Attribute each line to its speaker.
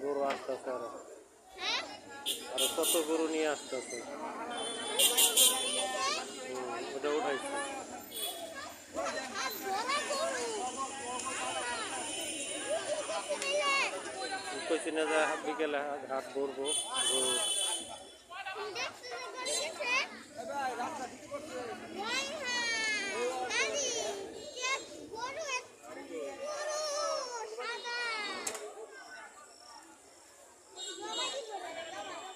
Speaker 1: গরু আসতেছে আরো কত গরু নিয়ে আসতেছে। ওটা উঠাইছে কইছি না যে বিকেলে হাট ভরবো গরু।